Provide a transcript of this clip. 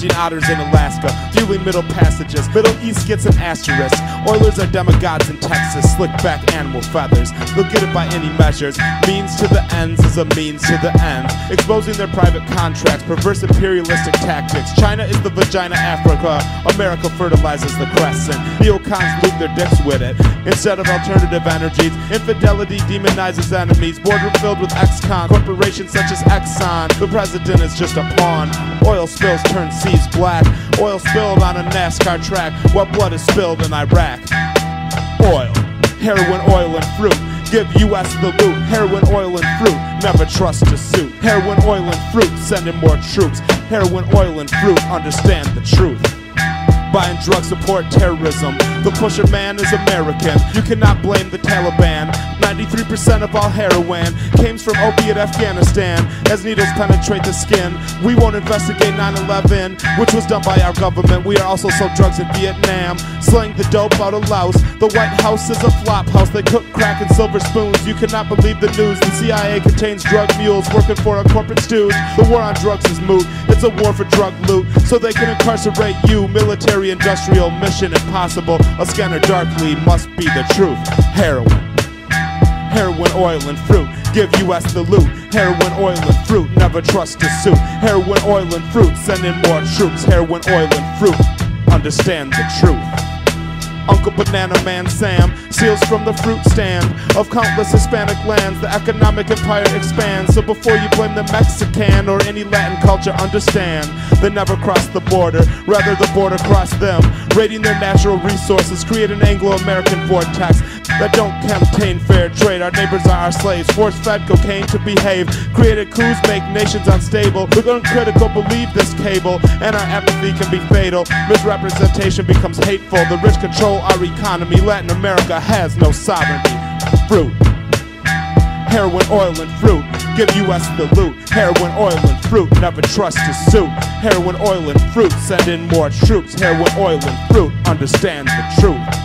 hunting otters in Alaska, fueling middle passages. Middle East gets an asterisk. Oilers are demigods in Texas, slick back animal feathers. They'll get it by any measures. Means to the ends is a means to the ends. Exposing their private contracts, perverse imperialistic tactics. China is the vagina Africa, America fertilizes the crescent. Neocons loot their dicks with it. Instead of alternative energies, infidelity demonizes enemies. Boardroom filled with ex-con, corporations such as Exxon. The president is just a pawn. Oil spills turn seas black. Oil spilled on a NASCAR track. What blood is spilled in Iraq? Oil, heroin, oil, and fruit. Give US the loot. Heroin, oil, and fruit. Never trust a suit. Heroin, oil, and fruit. Send in more troops. Heroin, oil, and fruit. Understand the truth. Buying drugs support terrorism. The pusher man is American. You cannot blame the Taliban. 93% of all heroin came from opiate Afghanistan. As needles penetrate the skin, we won't investigate 9/11, which was done by our government. We are also sold drugs in Vietnam, slaying the dope out of Laos. The White House is a flop house. They cook crack in silver spoons. You cannot believe the news. The CIA contains drug mules working for a corporate stooge. The war on drugs is moot. It's a war for drug loot, so they can incarcerate you. Military industrial mission impossible. A scanner darkly must be the truth. Heroin, oil, and fruit. Give US the loot. Heroin, oil, and fruit. Never trust a suit. Heroin, oil, and fruit. Send in more troops. Heroin, oil, and fruit. Understand the truth. Uncle Banana Man Sam steals from the fruit stand of countless Hispanic lands. The economic empire expands. So before you blame the Mexican or any Latin culture, understand they never crossed the border. Rather, the border crossed them. Raiding their natural resources, create an Anglo-American vortex that don't contain fair trade. Our neighbors are our slaves, force-fed cocaine to behave. Created coups, make nations unstable. Look uncritical, believe this cable, and our apathy can be fatal. Misrepresentation becomes hateful. The rich control our economy. Latin America has no sovereignty. Fruit, heroin, oil, and fruit. Give US the loot. Heroin, oil, and fruit. Never trust a suit. Heroin, oil, and fruit. Send in more troops. Heroin, oil, and fruit. Understand the truth.